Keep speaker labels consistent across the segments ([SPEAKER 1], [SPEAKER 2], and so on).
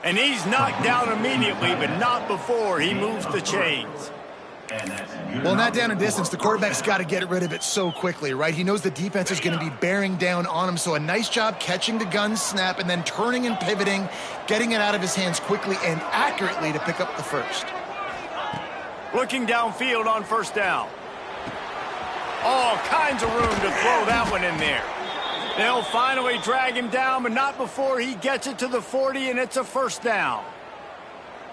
[SPEAKER 1] And he's knocked down immediately, but not before he moves the chains.
[SPEAKER 2] Well, in that down and distance, the quarterback's got to get rid of it so quickly, right? He knows the defense is going to be bearing down on him, so a nice job catching the gun snap and then turning and pivoting, getting it out of his hands quickly and accurately to pick up the first.
[SPEAKER 1] Looking downfield on first down. All kinds of room to throw that one in there. They'll finally drag him down, but not before he gets it to the 40, and it's a first down.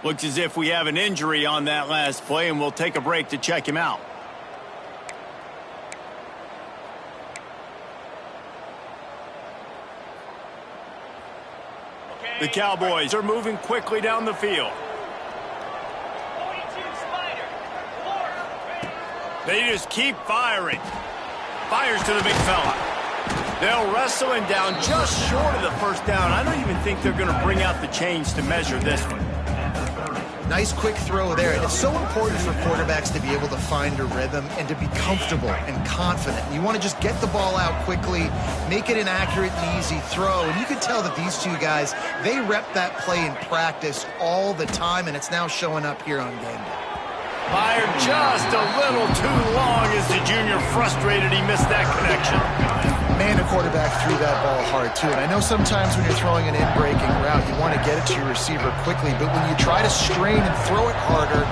[SPEAKER 1] Looks as if we have an injury on that last play, and we'll take a break to check him out. The Cowboys are moving quickly down the field. They just keep firing. Fires to the big fella. They'll wrestle him down just short of the first down. I don't even think they're going to bring out the chains to measure this one.
[SPEAKER 2] Nice quick throw there. And it's so important for quarterbacks to be able to find a rhythm and to be comfortable and confident. You want to just get the ball out quickly, make it an accurate and easy throw. And you can tell that these two guys, they rep that play in practice all the time, and it's now showing up here on game day.
[SPEAKER 1] Fired just a little too long as the junior frustrated he missed that connection.
[SPEAKER 2] Man, the quarterback threw that ball hard, too. And I know sometimes when you're throwing an in-breaking route, you want to get it to your receiver quickly. But when you try to strain and throw it harder,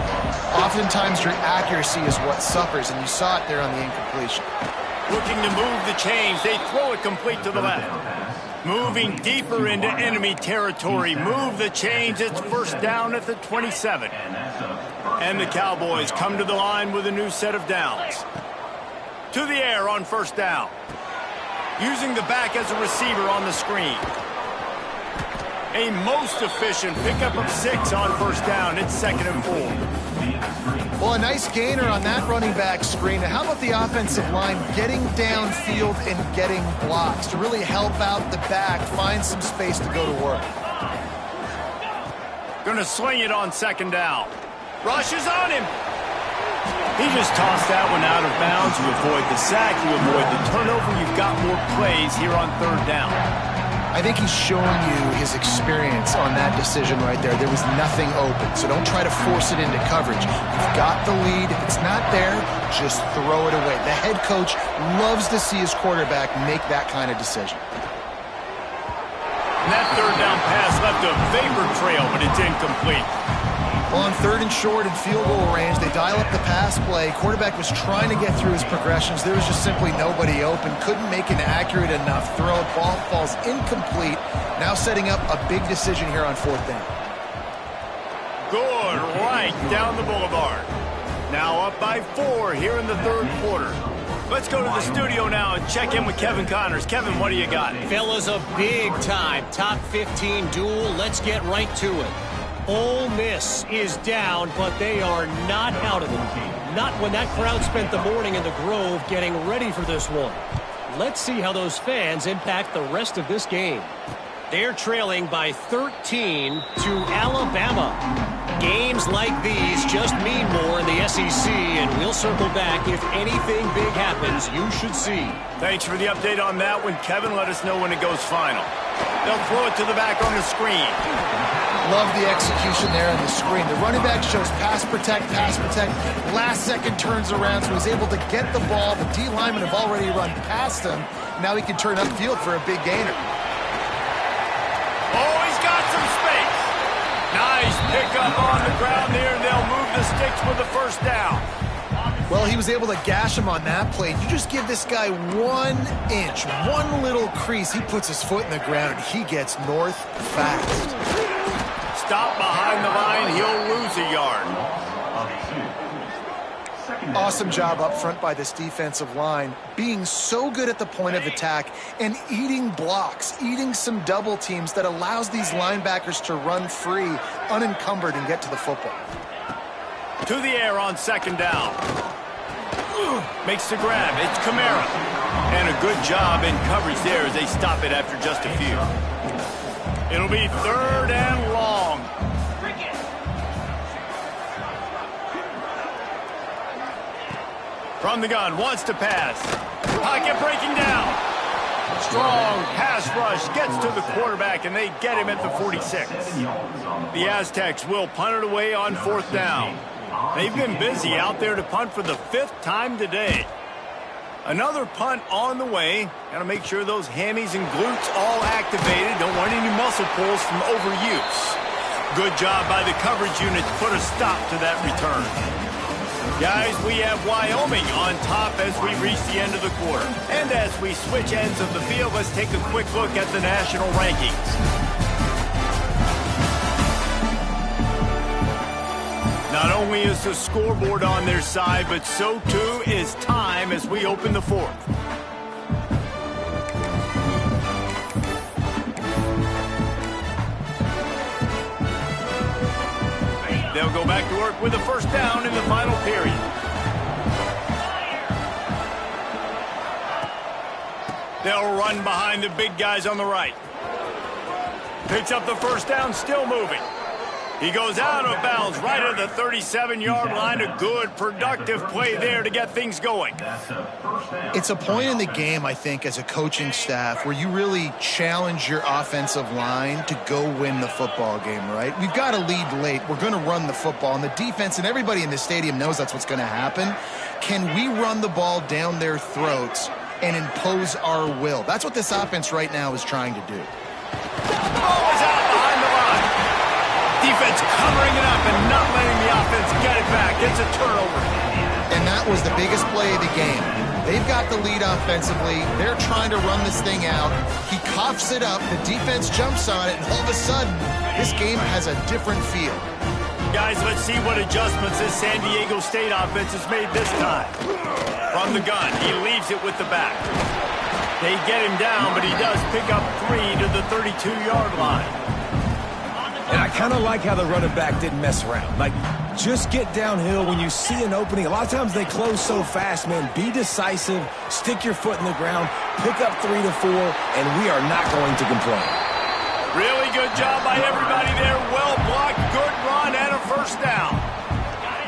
[SPEAKER 2] oftentimes your accuracy is what suffers. And you saw it there on the incompletion.
[SPEAKER 1] Looking to move the chains. They throw it complete to the left. Moving deeper into enemy territory. Move the chains. It's first down at the 27. And the Cowboys come to the line with a new set of downs. To the air on first down. Using the back as a receiver on the screen. A most efficient pickup of 6 on first down. It's 2nd and 4.
[SPEAKER 2] Well, a nice gainer on that running back screen. How about the offensive line getting downfield and getting blocks to really help out the back, find some space to go to work?
[SPEAKER 1] Gonna sling it on 2nd down. Rushes on him. He just tossed that one out of bounds. You avoid the sack, you avoid the turnover. You've got more plays here on 3rd down.
[SPEAKER 2] I think he's showing you his experience on that decision right there. There was nothing open, so don't try to force it into coverage. You've got the lead. If it's not there, just throw it away. The head coach loves to see his quarterback make that kind of decision.
[SPEAKER 1] And that 3rd down pass left a vapor trail, but it's incomplete.
[SPEAKER 2] Well, on 3rd and short and field goal range, they dial up the pass play. Quarterback was trying to get through his progressions. There was just simply nobody open. Couldn't make an accurate enough throw. Ball falls incomplete. Now setting up a big decision here on 4th down.
[SPEAKER 1] Good, right down the boulevard. Now up by 4 here in the 3rd quarter. Let's go to the studio now and check in with Kevin Connors. Kevin, what do you got?
[SPEAKER 3] Fellas, a big-time top 15 duel. Let's get right to it. Ole Miss is down, but they are not out of it. Not when that crowd spent the morning in the Grove getting ready for this one. Let's see how those fans impact the rest of this game. They're trailing by 13 to Alabama. Games like these just mean more in the SEC, and we'll circle back if anything big happens you should see.
[SPEAKER 1] Thanks for the update on that one, Kevin. Let us know when it goes final. They'll throw it to the back on the screen.
[SPEAKER 2] Love the execution there on the screen. The running back shows pass protect, pass protect. Last second turns around, so he's able to get the ball. The D linemen have already run past him. Now he can turn upfield for a big gainer.
[SPEAKER 1] Oh, he's got some space. Nice pickup on the ground there, and they'll move the sticks with the first down.
[SPEAKER 2] Well, he was able to gash him on that play. You just give this guy 1 inch, one little crease. He puts his foot in the ground, and he gets north fast.
[SPEAKER 1] Stop behind the line, he'll lose a yard.
[SPEAKER 2] Awesome job up front by this defensive line, being so good at the point of attack and eating blocks, eating some double teams that allows these linebackers to run free, unencumbered, and get to the football.
[SPEAKER 1] To the air on 2nd down. Makes the grab. It's Kamara. And a good job in coverage there as they stop it after just a few. It'll be 3rd and long. From the gun, wants to pass. Pocket breaking down. strong pass rush gets to the quarterback, and they get him at the 46. The Aztecs will punt it away on 4th down. They've been busy out there to punt for the 5th time today. Another punt on the way. Got to make sure those hammies and glutes all activated. Don't want any muscle pulls from overuse. Good job by the coverage unit to put a stop to that return. Guys, we have Wyoming on top as we reach the end of the quarter. And as we switch ends of the field, let's take a quick look at the national rankings. Not only is the scoreboard on their side, but so too is time as we open the 4th. They'll go back to work with a 1st down in the final period. They'll run behind the big guys on the right. Picks up the 1st down, still moving. He goes out of bounds right at the 37-yard line. A good, productive play there to get things going.
[SPEAKER 2] It's a point in the game, I think, as a coaching staff where you really challenge your offensive line to go win the football game, right? We've got to lead late. We're going to run the football. And the defense and everybody in the stadium knows that's what's going to happen. Can we run the ball down their throats and impose our will? That's what this offense right now is trying to do.
[SPEAKER 1] Ball is out behind the line. Defense covering it up and not letting the offense get it back. It's a turnover.
[SPEAKER 2] And that was the biggest play of the game. They've got the lead offensively. They're trying to run this thing out. He coughs it up. The defense jumps on it. And all of a sudden, this game has a different feel.
[SPEAKER 1] Guys, let's see what adjustments this San Diego State offense has made this time. From the gun, he leaves it with the back. They get him down, but he does pick up 3 to the 32-yard line.
[SPEAKER 4] And I kind of like how the running back didn't mess around. Like, just get downhill when you see an opening. A lot of times they close so fast, man. Be decisive, stick your foot in the ground, pick up 3 to 4, and we are not going to complain.
[SPEAKER 1] Really good job by everybody there. Well blocked, good run, and a 1st down.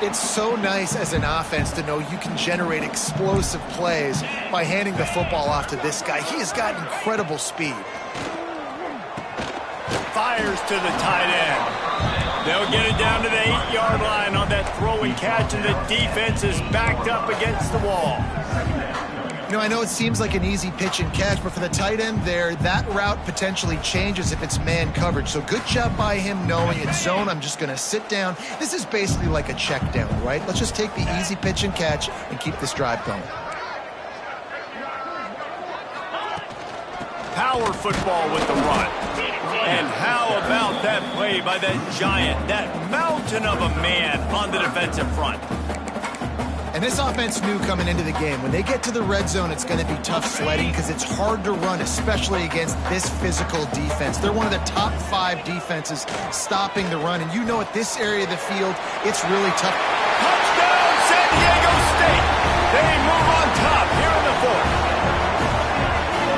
[SPEAKER 2] It's so nice as an offense to know you can generate explosive plays by handing the football off to this guy. He has got incredible speed.
[SPEAKER 1] Fires to the tight end. They'll get it down to the 8-yard line on that throw and catch, and the defense is backed up against the wall.
[SPEAKER 2] You know, I know it seems like an easy pitch and catch, but for the tight end there, that route potentially changes if it's man coverage. So good job by him knowing it's zone. I'm just going to sit down. This is basically like a check down, right? Let's just take the easy pitch and catch and keep this drive going.
[SPEAKER 1] Power football with the run. And how about that play by that giant, that mountain of a man on the defensive front?
[SPEAKER 2] And this offense knew coming into the game, when they get to the red zone, it's going to be tough sledding because it's hard to run, especially against this physical defense. They're one of the top 5 defenses stopping the run. And you know at this area of the field, it's really tough.
[SPEAKER 1] Touchdown, San Diego State! They move on top here in the 4th.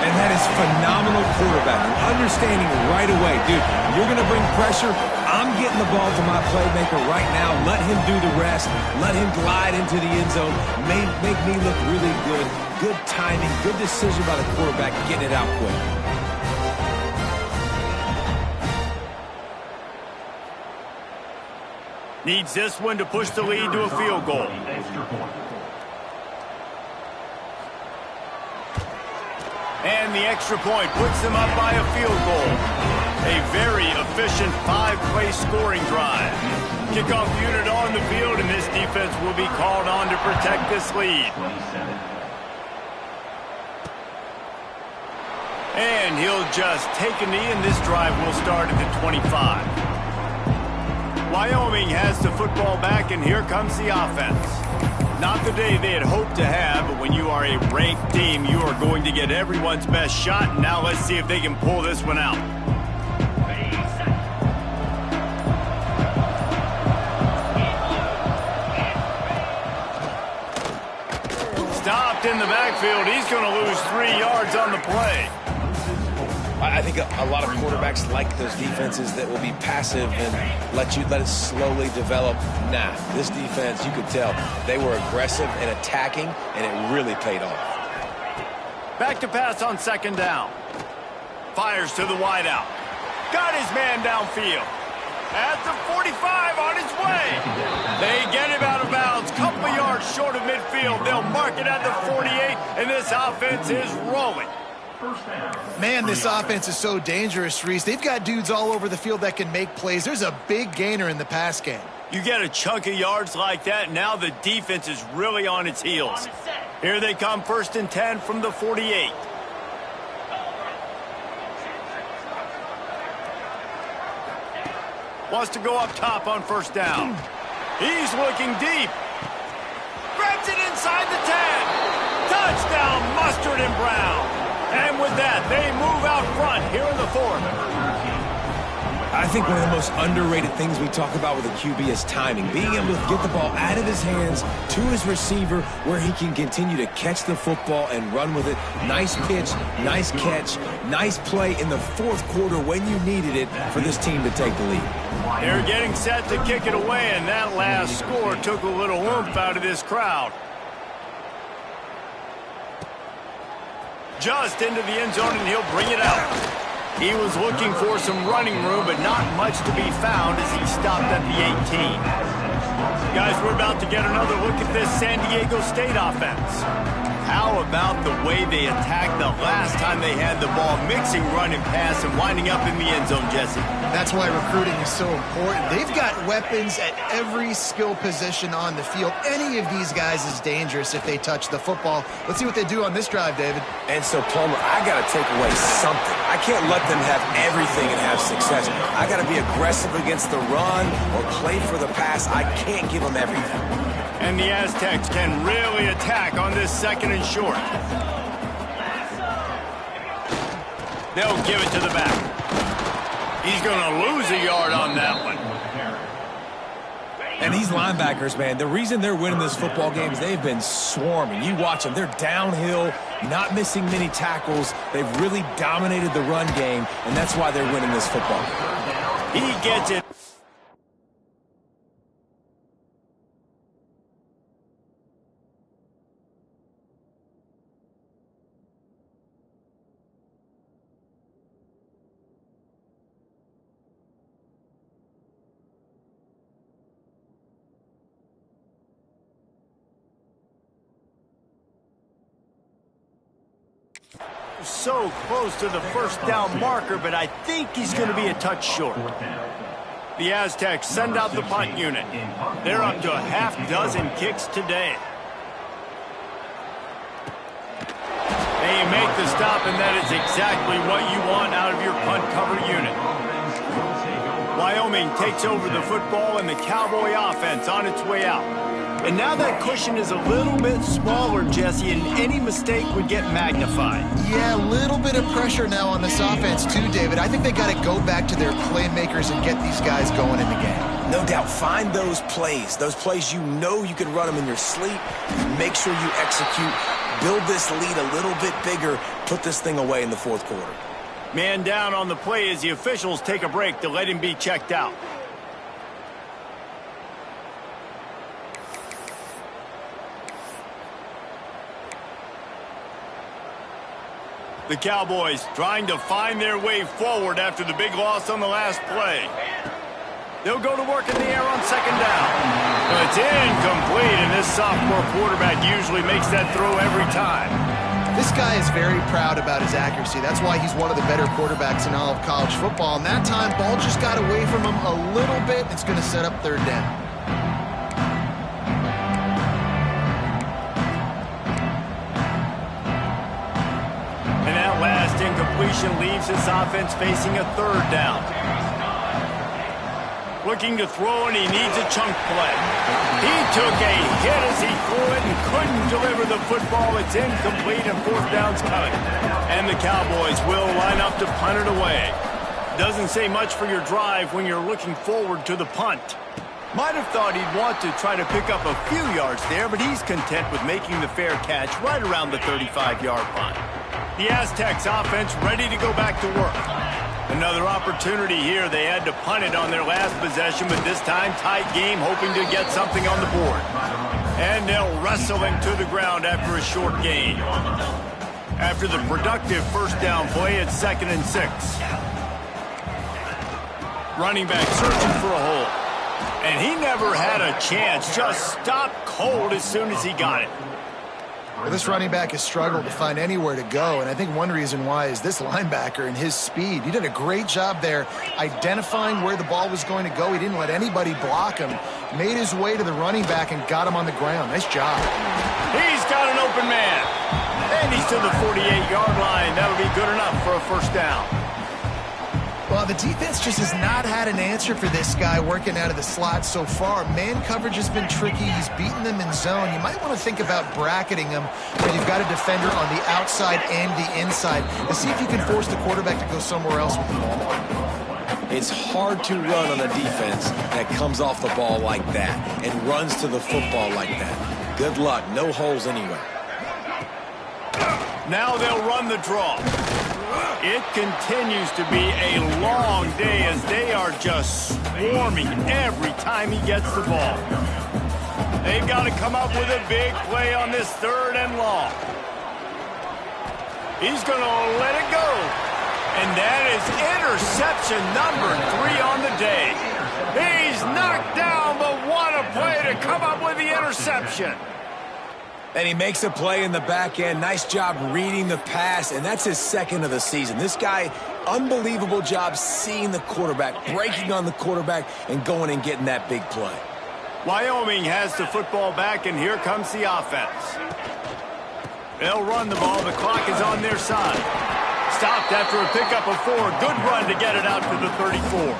[SPEAKER 4] And that is phenomenal quarterbacking. Understanding right away, dude, you're going to bring pressure. I'm getting the ball to my playmaker right now. Let him do the rest. Let him glide into the end zone. Make me look really good. Good timing, good decision by the quarterback, getting it out quick.
[SPEAKER 1] Needs this one to push the lead to a field goal. And the extra point puts them up by a field goal. A very efficient 5-play scoring drive. Kickoff unit on the field, and this defense will be called on to protect this lead. And he'll just take a knee, and this drive will start at the 25. Wyoming has the football back, and here comes the offense. Not the day they had hoped to have, but when you are a ranked team, you are going to get everyone's best shot. And now let's see if they can pull this one out. Stopped in the backfield. He's going to lose 3 yards on the play.
[SPEAKER 4] I think a lot of quarterbacks like those defenses that will be passive and let it slowly develop. Nah, this defense, you could tell, they were aggressive and attacking, and it really paid off.
[SPEAKER 1] Back to pass on second down. Fires to the wideout. Got his man downfield. At the 45 on his way. They get him out of bounds. Couple of yards short of midfield. They'll mark it at the 48, and this offense is rolling.
[SPEAKER 2] Man, this offense is so dangerous, Reese. They've got dudes all over the field that can make plays. There's a big gainer in the pass game.
[SPEAKER 1] You get a chunk of yards like that, now the defense is really on its heels. Here they come, 1st and 10 from the 48. Wants to go up top on 1st down. He's looking deep. Grabs it inside the 10. Touchdown, Mustard and Brown. And with that, they move out front here in the 4th.
[SPEAKER 4] I think one of the most underrated things we talk about with a QB is timing. Being able to get the ball out of his hands to his receiver where he can continue to catch the football and run with it. Nice pitch, nice catch, nice play in the 4th quarter when you needed it for this team to take the lead.
[SPEAKER 1] They're getting set to kick it away, and that last score took a little oomph out of this crowd. Just into the end zone, and he'll bring it out. He was looking for some running room, but not much to be found as he stopped at the 18. Guys, we're about to get another look at this San Diego State offense. How about the way they attacked the last time they had the ball, mixing run and pass and winding up in the end zone, Jesse?
[SPEAKER 2] That's why recruiting is so important. They've got weapons at every skill position on the field. Any of these guys is dangerous if they touch the football. Let's see what they do on this drive, David.
[SPEAKER 4] And so, Plummer, I got to take away something. I can't let them have everything and have success. I got to be aggressive against the run or play for the pass. I can't give them everything.
[SPEAKER 1] And the Aztecs can really attack on this 2nd and short. They'll give it to the back. He's going to lose a yard on that one.
[SPEAKER 4] And these linebackers, man, the reason they're winning this football game is they've been swarming. You watch them. They're downhill, not missing many tackles. They've really dominated the run game, and that's why they're winning this football game.
[SPEAKER 1] He gets it. So close to the 1st down marker, but I think he's going to be a touch short. The Aztecs send out the punt unit. They're up to a half-dozen kicks today. They make the stop, and that is exactly what you want out of your punt cover unit. Wyoming takes over the football, and the Cowboy offense on its way out. And now that cushion is a little bit smaller, Jesse, and any mistake would get magnified.
[SPEAKER 2] Yeah, a little bit of pressure now on this offense too, David. I think they got to go back to their playmakers and get these guys going in the game.
[SPEAKER 4] No doubt. Find those plays you know you can run them in your sleep. Make sure you execute. Build this lead a little bit bigger. Put this thing away in the 4th quarter.
[SPEAKER 1] Man down on the play as the officials take a break to let him be checked out. The Cowboys trying to find their way forward after the big loss on the last play. They'll go to work in the air on 2nd down. But it's incomplete, and this sophomore quarterback usually makes that throw every time.
[SPEAKER 2] This guy is very proud about his accuracy. That's why he's one of the better quarterbacks in all of college football. And that time, ball just got away from him a little bit. It's going to set up 3rd down.
[SPEAKER 1] Incompletion leaves this offense facing a 3rd down. Looking to throw, and he needs a chunk play. He took a hit as he threw it and couldn't deliver the football. It's incomplete, and 4th down's coming. And the Cowboys will line up to punt it away. Doesn't say much for your drive when you're looking forward to the punt. Might have thought he'd want to try to pick up a few yards there, but he's content with making the fair catch right around the 35-yard line. The Aztecs offense ready to go back to work. Another opportunity here. They had to punt it on their last possession, but this time tight game, hoping to get something on the board. And they'll wrestle him to the ground after a short gain. after the productive first down play at 2nd and 6. Running back searching for a hole. And he never had a chance, just stopped cold as soon as he got it.
[SPEAKER 2] Well, this running back has struggled to find anywhere to go, and I think one reason why is this linebacker and his speed. He did a great job there identifying where the ball was going to go. He didn't let anybody block him. Made his way to the running back and got him on the ground. Nice job.
[SPEAKER 1] He's got an open man. And he's to the 48-yard line. That'll be good enough for a first down.
[SPEAKER 2] Well, the defense just has not had an answer for this guy working out of the slot so far. Man coverage has been tricky. He's beaten them in zone. You might want to think about bracketing him when you've got a defender on the outside and the inside and see if you can force the quarterback to go somewhere else with the ball.
[SPEAKER 4] It's hard to run on a defense that comes off the ball like that and runs to the football like that. Good luck. No holes anywhere.
[SPEAKER 1] Now they'll run the draw. It continues to be a long day as they are just swarming every time he gets the ball. They've got to come up with a big play on this 3rd and long. He's going to let it go. And that is interception number 3 on the day. He's knocked down, but what a play to come up with the interception.
[SPEAKER 4] And he makes a play in the back end. Nice job reading the pass, and that's his 2nd of the season. This guy, unbelievable job seeing the quarterback, breaking on the quarterback, and going and getting that big play.
[SPEAKER 1] Wyoming has the football back, and here comes the offense. They'll run the ball. The clock is on their side. Stopped after a pickup of 4. Good run to get it out to the 34.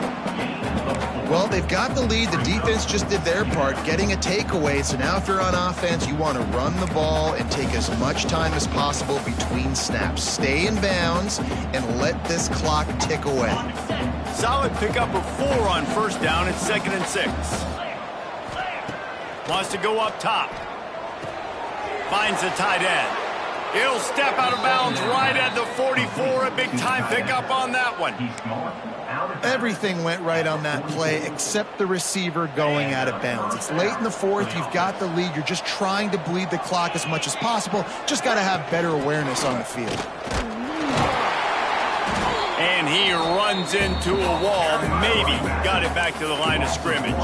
[SPEAKER 2] Well, they've got the lead. The defense just did their part, getting a takeaway. So now if you're on offense, you want to run the ball and take as much time as possible between snaps. Stay in bounds and let this clock tick away.
[SPEAKER 1] Solid pickup of 4 on first down at 2nd and 6. Wants to go up top. Finds the tight end. He'll step out of bounds right at the 44. A big-time pickup on that one.
[SPEAKER 2] Everything went right on that play except the receiver going out of bounds. It's late in the 4th. You've got the lead. You're just trying to bleed the clock as much as possible. Just got to have better awareness on the field.
[SPEAKER 1] And he runs into a wall. Maybe got it back to the line of scrimmage.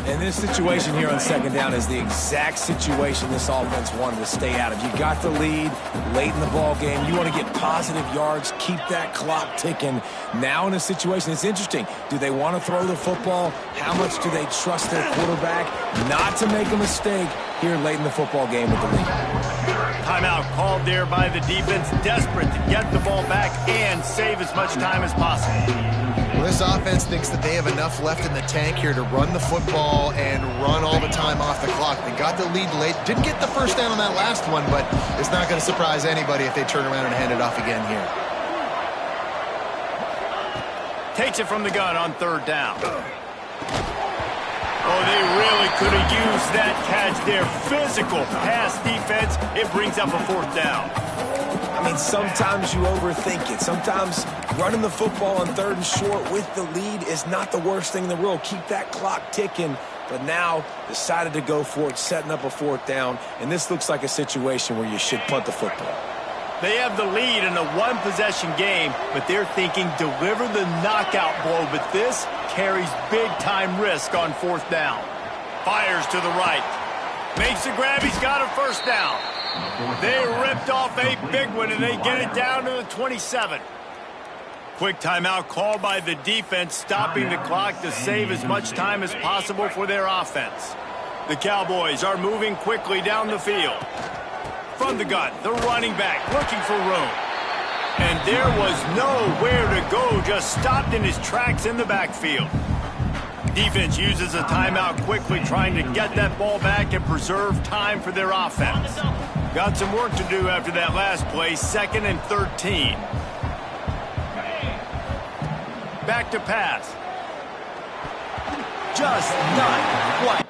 [SPEAKER 4] And this situation here on 2nd down is the exact situation this offense wanted to stay out of. You got the lead late in the ball game. You want to get positive yards, keep that clock ticking. Now in a situation, it's interesting. Do they want to throw the football? How much do they trust their quarterback not to make a mistake here late in the football game with the lead?
[SPEAKER 1] Timeout called there by the defense, desperate to get the ball back and save as much time as possible.
[SPEAKER 2] Well, this offense thinks that they have enough left in the tank here to run the football and run all the time off the clock. They got the lead late. Didn't get the first down on that last one, but it's not going to surprise anybody if they turn around and hand it off again here.
[SPEAKER 1] Takes it from the gun on 3rd down. Oh, they really could have used that catch there. Physical pass defense. It brings up a 4th down.
[SPEAKER 4] I mean, sometimes you overthink it. Sometimes running the football on 3rd and short with the lead is not the worst thing in the world. Keep that clock ticking. But now decided to go for it, setting up a 4th down. And this looks like a situation where you should punt the football.
[SPEAKER 1] They have the lead in a 1-possession game, but they're thinking deliver the knockout blow. But this carries big-time risk on 4th down. Fires to the right. Makes the grab. He's got a first down. They ripped off a big one, and they get it down to the 27. Quick timeout called by the defense, stopping the clock to save as much time as possible for their offense. The Cowboys are moving quickly down the field. From the gun, the running back looking for room. And there was nowhere to go, just stopped in his tracks in the backfield. Defense uses a timeout quickly, trying to get that ball back and preserve time for their offense. Got some work to do after that last play, 2nd and 13. Back to pass. Just not quite.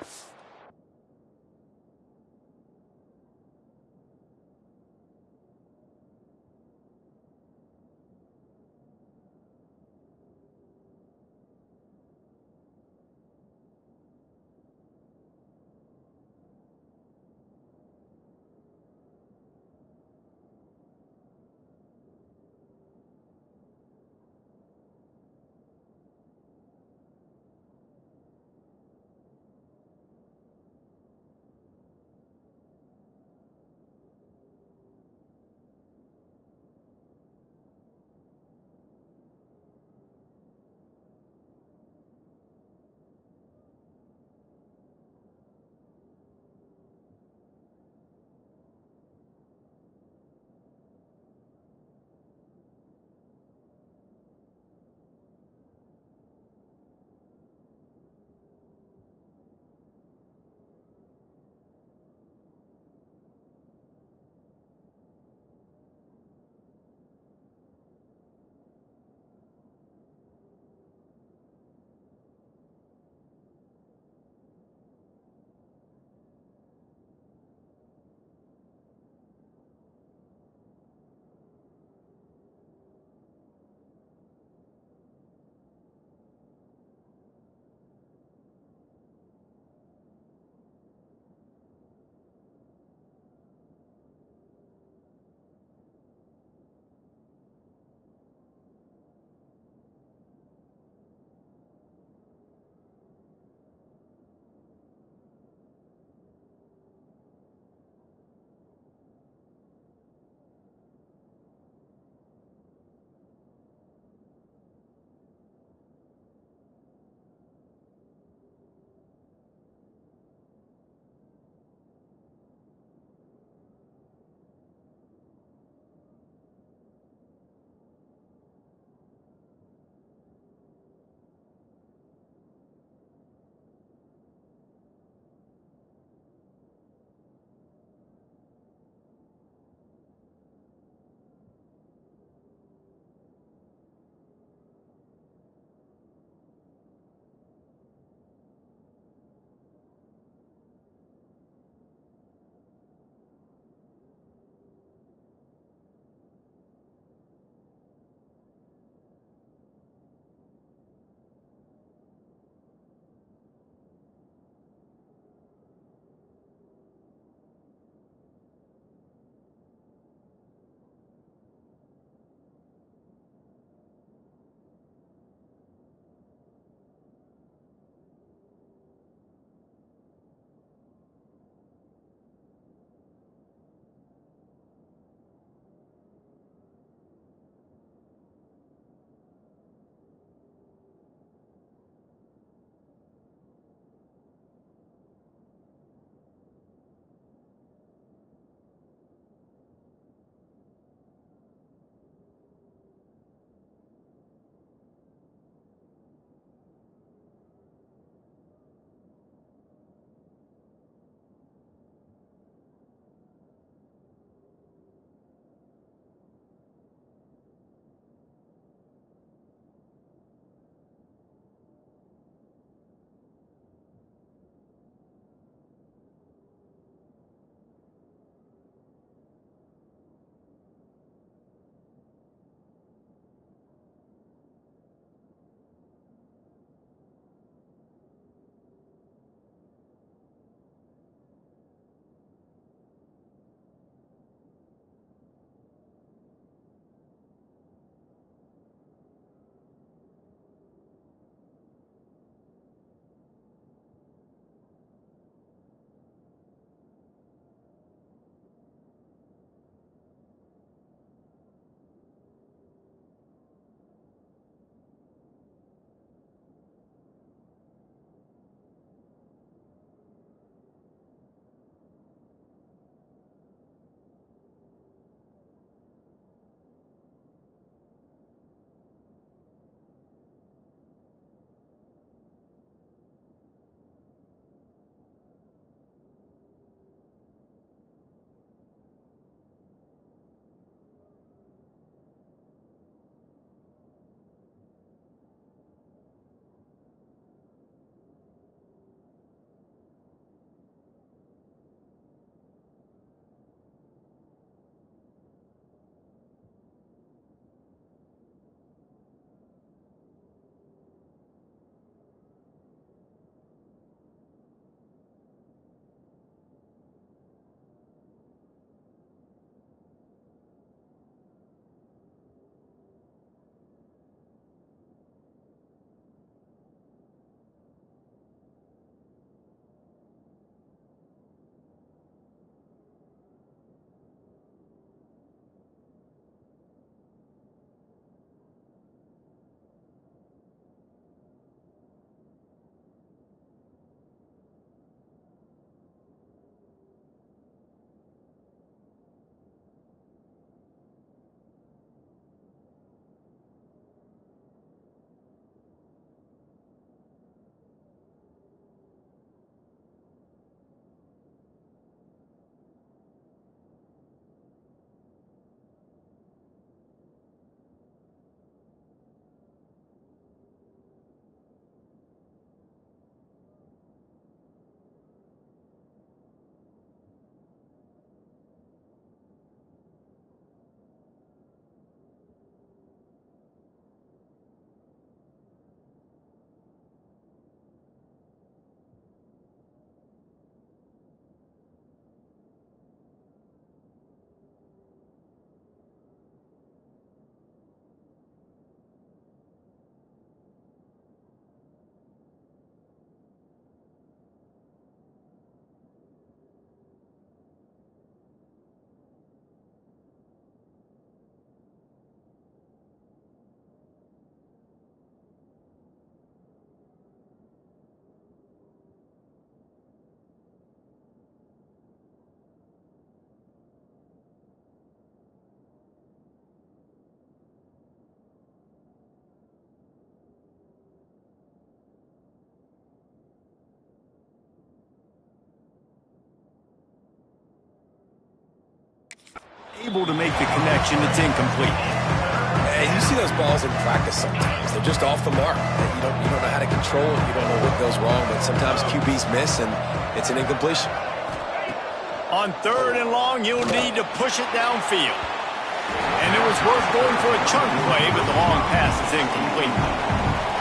[SPEAKER 1] unable to make the connection. It's incomplete.
[SPEAKER 4] And you see those balls in practice sometimes. They're just off the mark. You don't know how to control it. You don't know what goes wrong, but sometimes QBs miss, and it's an incompletion.
[SPEAKER 1] On 3rd and long, you'll need to push it downfield. And it was worth going for a chunk play, but the long pass is incomplete.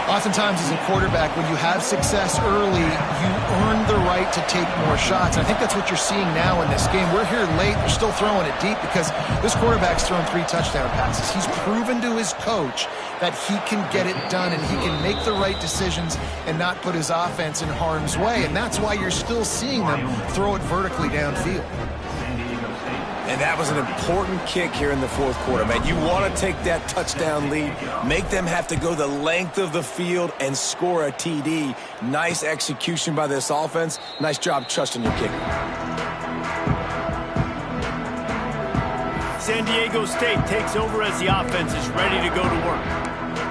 [SPEAKER 2] Oftentimes, as a quarterback, when you have success early, you earn the right to take more shots. And I think that's what you're seeing now in this game. We're here late. They're still throwing it deep because this quarterback's thrown 3 touchdown passes. He's proven to his coach that he can get it done and he can make the right decisions and not put his offense in harm's way. And that's why you're still seeing them throw it vertically downfield.
[SPEAKER 4] And that was an important kick here in the 4th quarter, man. You want to take that touchdown lead, make them have to go the length of the field and score a TD. Nice execution by this offense. Nice job trusting your kicker.
[SPEAKER 1] San Diego State takes over as the offense is ready to go to work.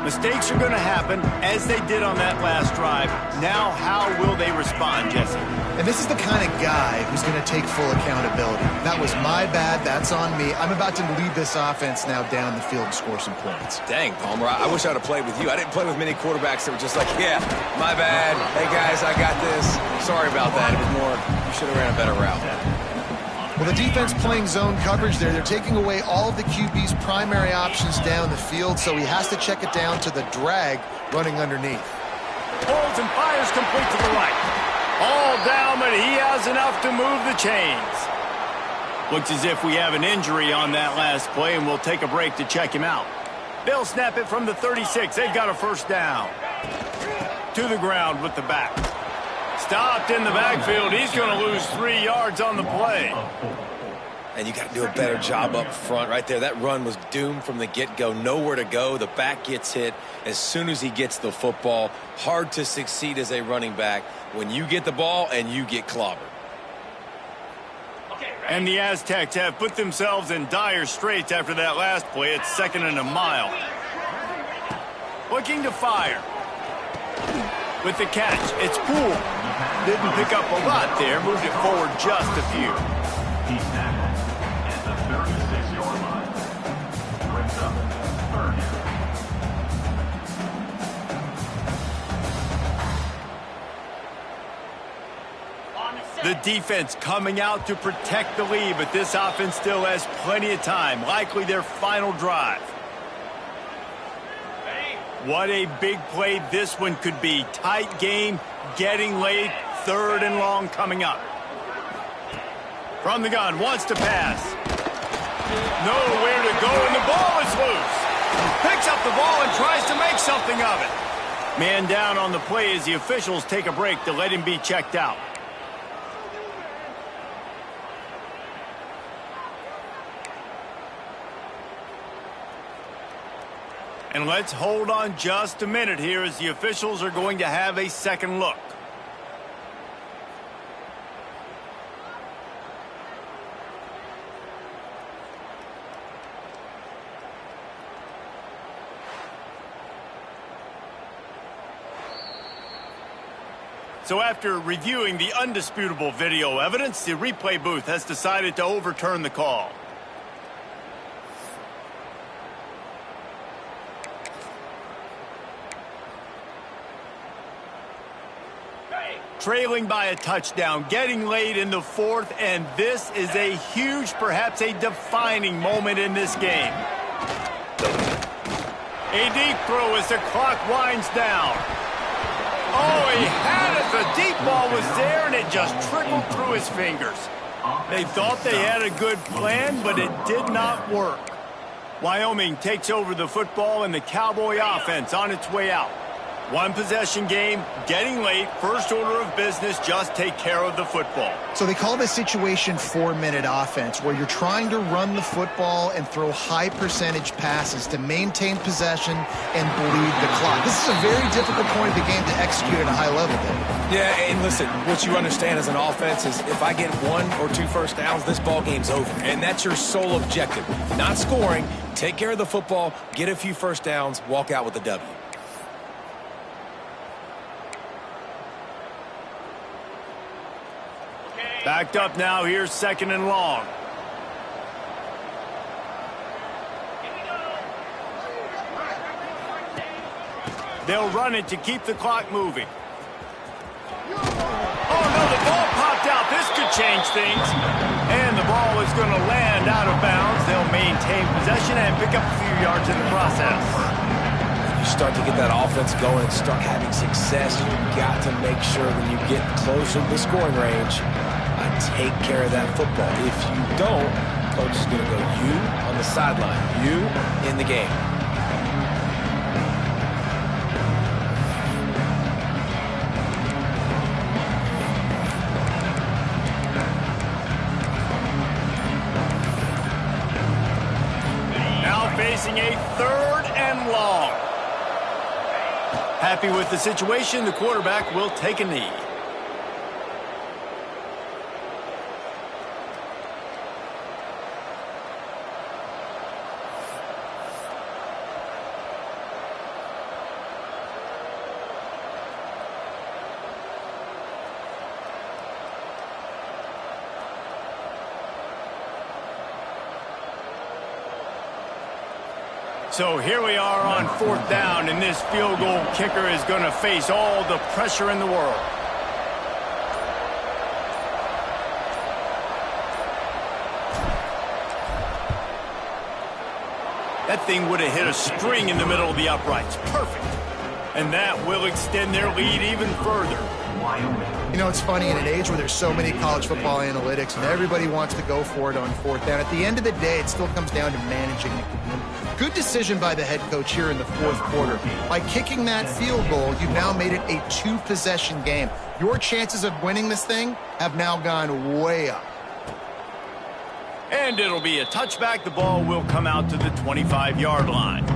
[SPEAKER 1] Mistakes are going to happen, as they did on that last drive. Now, how will they respond, Jesse?
[SPEAKER 2] And this is the kind of guy who's going to take full accountability. That was my bad. That's on me. I'm about to lead this offense now down the field and score some points.
[SPEAKER 4] Dang, Palmer, I wish I'd have played with you. I didn't play with many quarterbacks that were just like, yeah, my bad. Hey, guys, I got this. Sorry about that. It was more, you should have ran a better route.
[SPEAKER 2] Well, the defense playing zone coverage there. They're taking away all of the QB's primary options down the field, so he has to check it down to the drag running underneath.
[SPEAKER 1] Holds and fires complete to the right. All down, but he has enough to move the chains. Looks as if we have an injury on that last play, and we'll take a break to check him out. They'll snap it from the 36. They've got a first down. To the ground with the back. Stopped in the backfield. He's going to lose 3 yards on the play.
[SPEAKER 4] And you got to do a better job up front right there. That run was doomed from the get-go. Nowhere to go. The back gets hit as soon as he gets the football. Hard to succeed as a running back when you get the ball and you get clobbered.
[SPEAKER 1] And the Aztecs have put themselves in dire straits after that last play. It's 2nd and a mile. Looking to fire. With the catch, it's Poole. Didn't pick up a lot there. Moved it forward just a few.
[SPEAKER 5] He's tackled at the 36-yard line. Brings up 30.
[SPEAKER 1] The defense coming out to protect the lead, but this offense still has plenty of time. Likely their final drive. What a big play this one could be. Tight game, getting late, 3rd and long coming up. From the gun, wants to pass. Nowhere to go, and the ball is loose. Picks up the ball and tries to make something of it. Man down on the play as the officials take a break to let him be checked out. And let's hold on just a minute here as the officials are going to have a second look. So after reviewing the undisputable video evidence, the replay booth has decided to overturn the call. Trailing by a touchdown, getting late in the 4th, and this is a huge, perhaps a defining moment in this game. A deep throw as the clock winds down. Oh, he had it. The deep ball was there, and it just trickled through his fingers. They thought they had a good plan, but it did not work. Wyoming takes over the football, and the Cowboy offense on its way out. One possession game, getting late, first order of business, just take care of the football.
[SPEAKER 2] So they call this situation 4-minute offense, where you're trying to run the football and throw high percentage passes to maintain possession and bleed the clock. This is a very difficult point of the game to execute at a high level, David.
[SPEAKER 4] Yeah, and listen, what you understand as an offense is if I get 1 or 2 first downs, this ball game's over. And that's your sole objective. Not scoring, take care of the football, get a few first downs, walk out with the W.
[SPEAKER 1] Backed up now, here's 2nd and long. They'll run it to keep the clock moving. Oh, no, the ball popped out. This could change things. And the ball is going to land out of bounds. They'll maintain possession and pick up a few yards in the process.
[SPEAKER 4] You start to get that offense going and start having success, you've got to make sure when you get closer to the scoring range, take care of that football. If you don't, coach is going to go, you on the sideline, you in the game.
[SPEAKER 1] Now facing a 3rd and long. Happy with the situation, the quarterback will take a knee. So here we are on 4th down, and this field goal kicker is going to face all the pressure in the world. That thing would have hit a string in the middle of the uprights. Perfect. And that will extend their lead even further.
[SPEAKER 2] You know, it's funny, in an age where there's so many college football analytics and everybody wants to go for it on 4th down, at the end of the day, it still comes down to managing the game. Good decision by the head coach here in the 4th quarter. By kicking that field goal, you've now made it a 2-possession game. Your chances of winning this thing have now gone way up.
[SPEAKER 1] And it'll be a touchback. The ball will come out to the 25-yard line.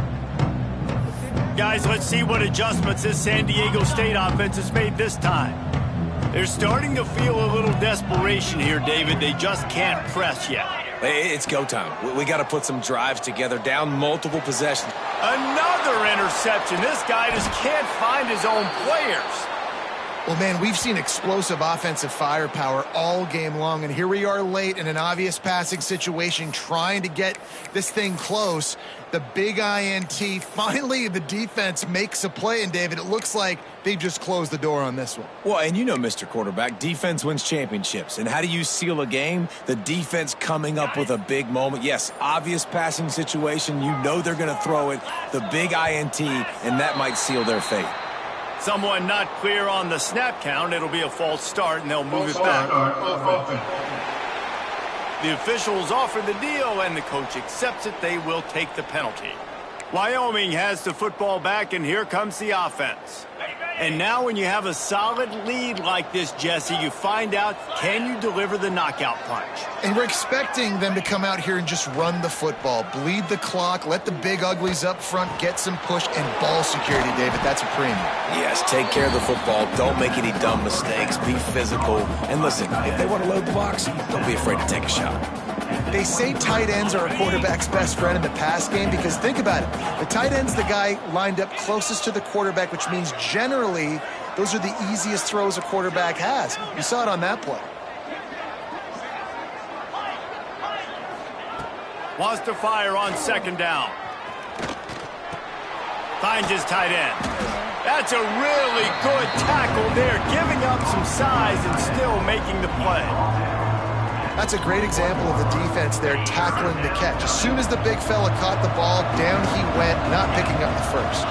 [SPEAKER 1] Guys, let's see what adjustments this San Diego State offense has made this time. They're starting to feel a little desperation here, David. They just can't press yet.
[SPEAKER 4] It's go time. We got to put some drives together, down multiple possessions.
[SPEAKER 1] Another interception. This guy just can't find his own players.
[SPEAKER 2] Well, man, we've seen explosive offensive firepower all game long, and here we are late in an obvious passing situation trying to get this thing close. The big INT, finally the defense makes a play, and David, it looks like they just closed the door on this one.
[SPEAKER 4] Well, and you know, Mr. Quarterback, defense wins championships. And how do you seal a game? The defense coming up with a big moment. Yes, obvious passing situation. You know they're going to throw it. The big INT, and that might seal their fate.
[SPEAKER 1] Someone not clear on the snap count. It'll be a false start, and they'll move it back. The officials offer the deal, and the coach accepts it. They will take the penalty. Wyoming has the football back, and here comes the offense. And now when you have a solid lead like this, Jesse, you find out, can you deliver the knockout punch?
[SPEAKER 2] And we're expecting them to come out here and just run the football, bleed the clock, let the big uglies up front get some push, and ball security, David. That's a premium.
[SPEAKER 4] Yes, take care of the football. Don't make any dumb mistakes. Be physical. And listen, if they want to load the box, don't be afraid to take a shot.
[SPEAKER 2] They say tight ends are a quarterback's best friend in the pass game because think about it. The tight end's the guy lined up closest to the quarterback, which means generally those are the easiest throws a quarterback has. You saw it on that play.
[SPEAKER 1] Wants to fire on 2nd down. Finds his tight end. That's a really good tackle there, giving up some size and still making the play.
[SPEAKER 2] That's a great example of the defense there tackling the catch. As soon as the big fella caught the ball, down he went, not picking up the first.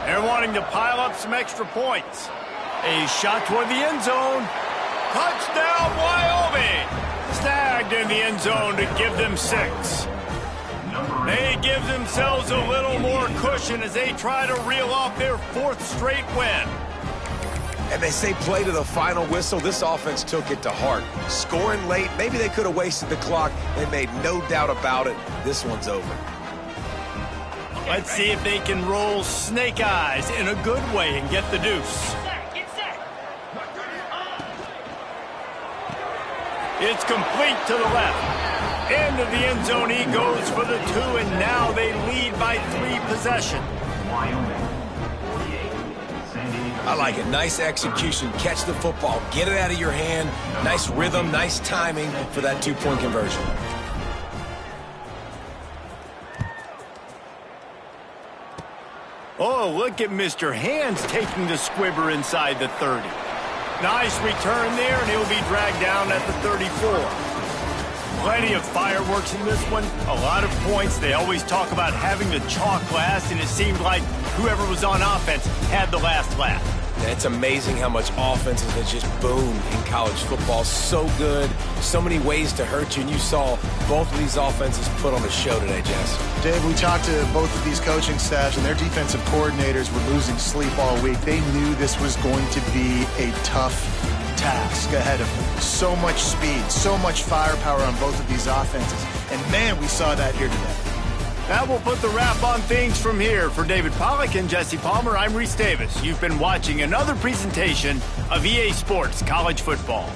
[SPEAKER 1] They're wanting to pile up some extra points. A shot toward the end zone. Touchdown, Wyoming! Snagged in the end zone to give them 6. They give themselves a little more cushion as they try to reel off their 4th straight win.
[SPEAKER 4] And they say play to the final whistle. This offense took it to heart. Scoring late, maybe they could have wasted the clock. They made no doubt about it. This one's over.
[SPEAKER 1] Let's see if they can roll snake eyes in a good way and get the deuce. It's complete to the left. Into the end zone he goes for the 2, and now they lead by 3 possessions.
[SPEAKER 4] I like it. Nice execution. Catch the football. Get it out of your hand. Nice rhythm, nice timing for that 2-point conversion.
[SPEAKER 1] Oh, look at Mr. Hands taking the squibber inside the 30. Nice return there, and he'll be dragged down at the 34. Plenty of fireworks in this one. A lot of points. They always talk about having the chalk last, and it seemed like whoever was on offense had the last laugh.
[SPEAKER 4] It's amazing how much offenses have just boomed in college football. So good, so many ways to hurt you, and you saw both of these offenses put on a show today, Jess.
[SPEAKER 2] Dave, we talked to both of these coaching staffs, and their defensive coordinators were losing sleep all week. They knew this was going to be a tough task ahead of them. So much speed, so much firepower on both of these offenses. And, man, we saw that here today.
[SPEAKER 1] That will put the wrap on things from here. For David Pollack and Jesse Palmer, I'm Reese Davis. You've been watching another presentation of EA Sports College Football.